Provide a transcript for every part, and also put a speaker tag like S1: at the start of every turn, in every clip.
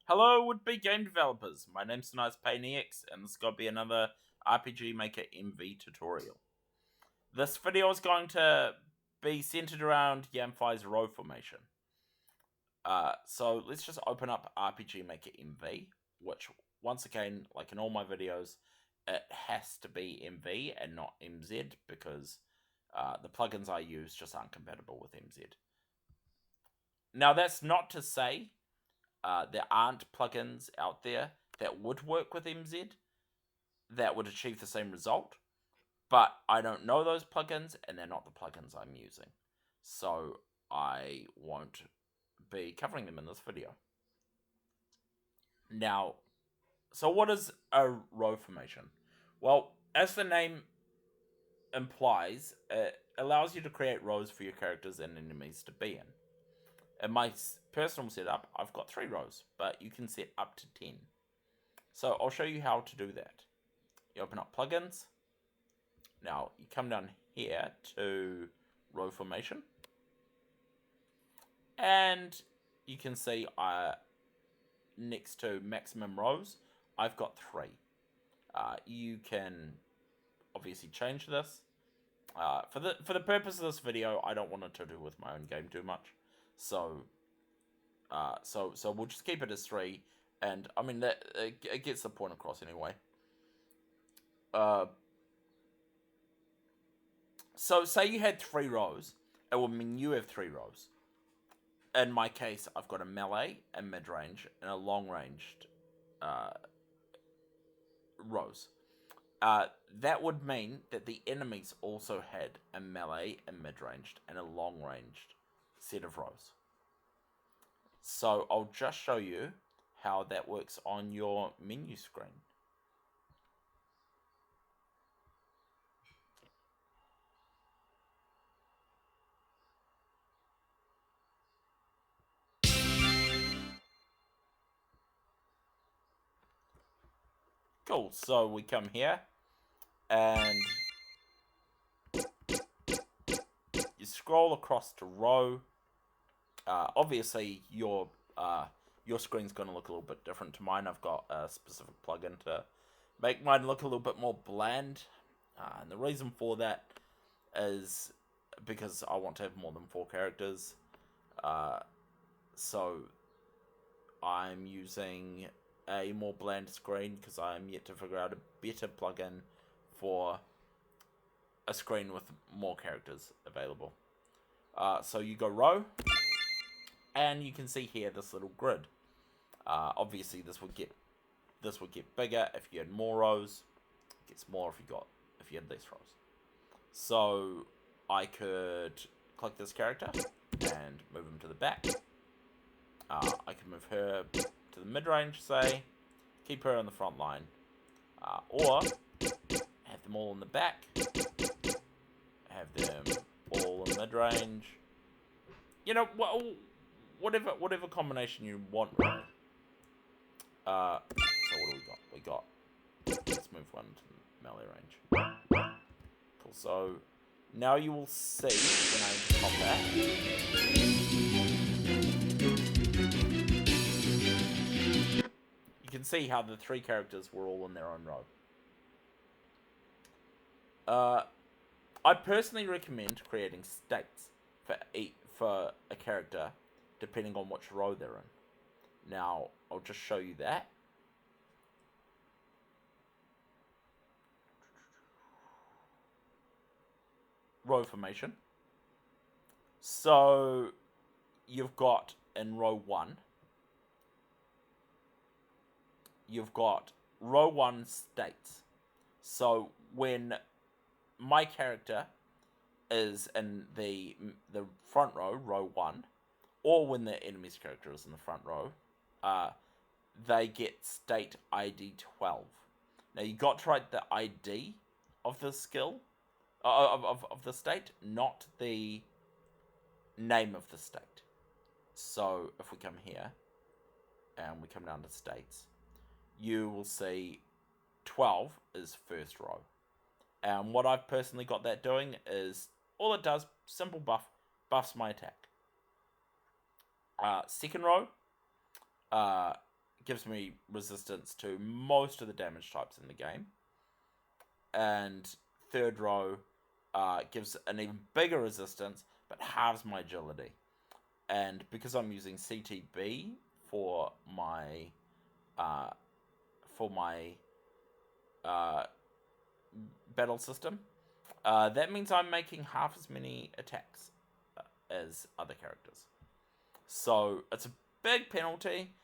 S1: Hello, would-be game developers. My name's NicePainEX, and this is going to be another RPG Maker MV tutorial. This video is going to be centered around Yanfly's row formation. So let's just open up RPG Maker MV, which, once again, like in all my videos, it has to be MV and not MZ because the plugins I use just aren't compatible with MZ. Now, that's not to say there aren't plugins out there that would work with MZ that would achieve the same result, but I don't know those plugins and they're not the plugins I'm using. So I won't be covering them in this video. Now, so what is a row formation? Well, as the name implies, it allows you to create rows for your characters and enemies to be in. In my personal setup, I've got 3 rows, but you can set up to 10. So I'll show you how to do that. You open up plugins. Now you come down here to row formation. And you can see next to maximum rows, I've got 3. You can obviously change this. For the purpose of this video, I don't want it to do with my own game too much. So we'll just keep it as 3, and I mean that it gets the point across anyway. So say you had 3 rows, it will mean you have 3 rows. In my case, I've got a melee, a mid-range, and a long-ranged rows. That would mean that the enemies also had a melee, a mid-ranged, and a long-ranged set of rows. So I'll just show you how that works on your menu screen. Cool, so we come here and you scroll across to row. Obviously your screen's going to look a little bit different to mine. I've got a specific plugin to make mine look a little bit more bland. And the reason for that is because I want to have more than 4 characters. So I'm using a more bland screen because I'm yet to figure out a better plugin for a screen with more characters available. So you go row, and you can see here this little grid. Obviously, this would get bigger if you had more rows. It gets smaller if you had less rows. So I could click this character and move him to the back. I can move her to the mid-range, say, keep her on the front line, or have them all in the back, have them all in mid-range. You know, whatever combination you want, really. So what do we got? Let's move one to the melee range. Cool. So now you will see when I pop that. You can see how the 3 characters were all in their own row. I personally recommend creating states for a character depending on which row they're in. Now, I'll just show you that. Row formation. So, you've got in row 1, you've got row 1 states. So, when my character is in the front row, row 1, or when the enemy's character is in the front row, they get state ID 12. Now you got to write the ID of the skill, of the state, not the name of the state. So if we come here, and we come down to states, you will see 12 is first row. And what I've personally got that doing is, all it does, simple buffs my attack. Second row gives me resistance to most of the damage types in the game. And third row gives an even bigger resistance, but halves my agility. And because I'm using CTB for my battle system, that means I'm making half as many attacks as other characters. So it's a big penalty,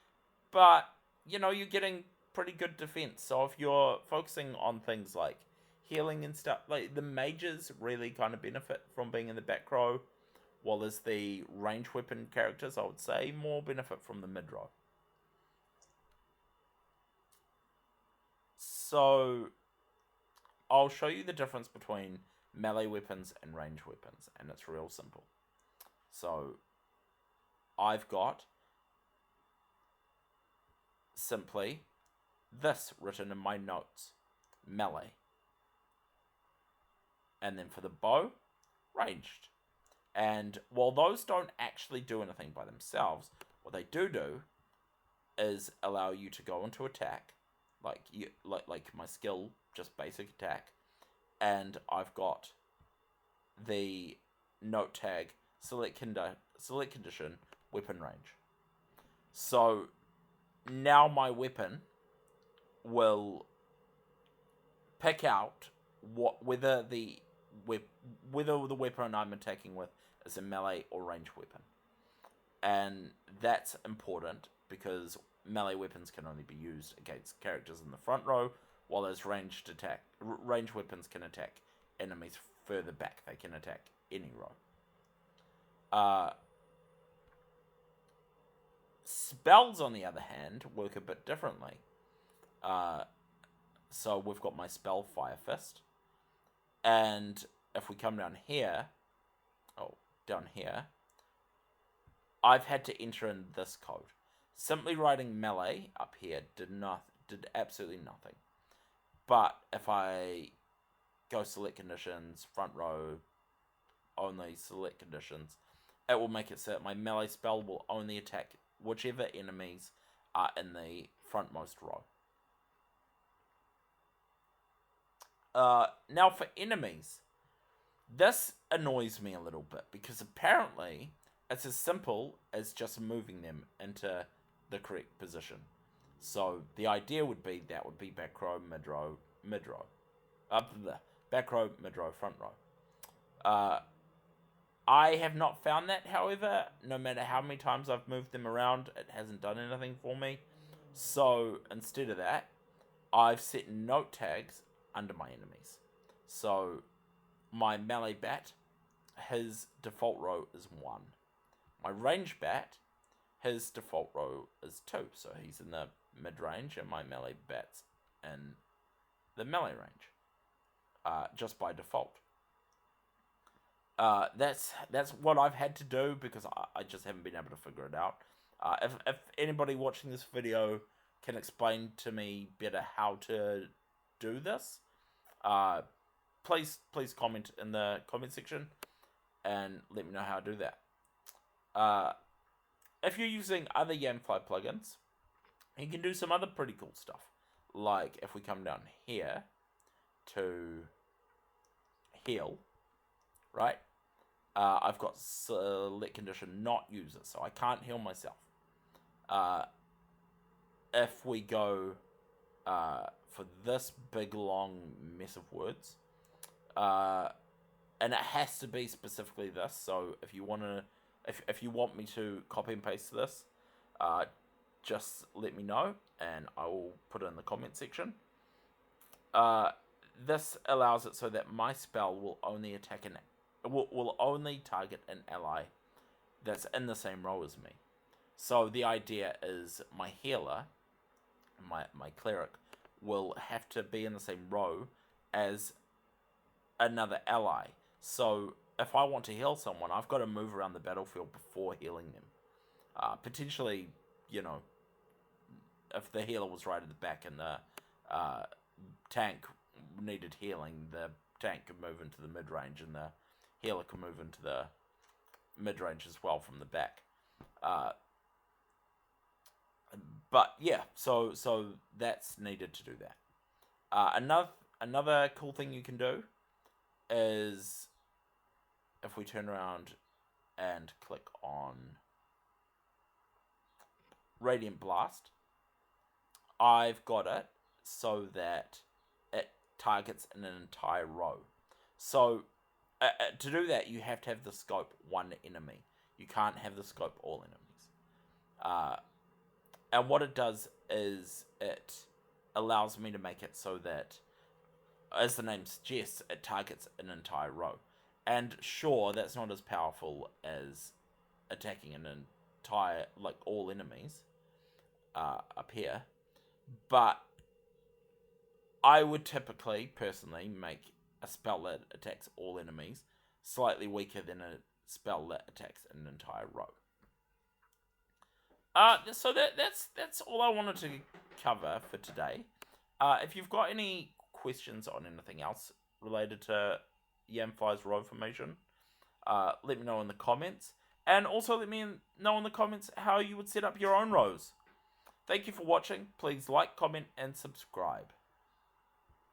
S1: but you're getting pretty good defense. So if you're focusing on things like healing and stuff, like the mages really kind of benefit from being in the back row, while as the range weapon characters, I would say, more benefit from the mid row. So I'll show you the difference between melee weapons and range weapons, and it's real simple. So I've got simply this written in my notes: melee. And then for the bow, ranged. And while those don't actually do anything by themselves, what they do is allow you to go into attack, like my skill, just basic attack, and I've got the note tag select condition weapon range. So now my weapon will pick out whether the weapon I'm attacking with is a melee or range weapon. And that's important because melee weapons can only be used against characters in the front row, while those range weapons can attack enemies further back. They can attack any row. Spells, on the other hand, work a bit differently. So we've got my spell Fire Fist, and if we come down here, I've had to enter in this code. Simply writing melee up here did absolutely nothing. But if I go select conditions, front row, only select conditions, it will make it so that my melee spell will only attack whichever enemies are in the frontmost row. Now for enemies, this annoys me a little bit because apparently it's as simple as just moving them into the correct position. So the idea would be back row, mid row, back row, mid row, front row. I have not found that, however. No matter how many times I've moved them around, it hasn't done anything for me. So instead of that, I've set note tags under my enemies. So my melee bat, his default row is 1. My range bat, his default row is 2. So he's in the mid range, and my melee bat's in the melee range, just by default. That's what I've had to do because I just haven't been able to figure it out. If anybody watching this video can explain to me better how to do this, please comment in the comment section and let me know how to do that. If you're using other Yanfly plugins, you can do some other pretty cool stuff. Like if we come down here to heal, right? I've got select condition not user, so I can't heal myself. If we go for this big long mess of words, and it has to be specifically this. So if you want me to copy and paste this, just let me know and I will put it in the comment section. This allows it so that my spell will only will only target an ally that's in the same row as me. So the idea is my healer, my cleric, will have to be in the same row as another ally. So if I want to heal someone, I've got to move around the battlefield before healing them. Potentially, if the healer was right at the back and the tank needed healing, the tank could move into the mid-range and the healer can move into the mid-range as well from the back. But yeah, so that's needed to do that. Another cool thing you can do is if we turn around and click on Radiant Blast, I've got it so that it targets an entire row. So to do that, you have to have the scope one enemy. You can't have the scope all enemies. And what it does is it allows me to make it so that, as the name suggests, it targets an entire row. And sure, that's not as powerful as attacking an entire, like, all enemies up here. But I would typically, personally, make a spell that attacks all enemies slightly weaker than a spell that attacks an entire row. So that's all I wanted to cover for today. If you've got any questions on anything else related to Yanfly's row formation, let me know in the comments. And also let me know in the comments how you would set up your own rows. Thank you for watching. Please like, comment, and subscribe.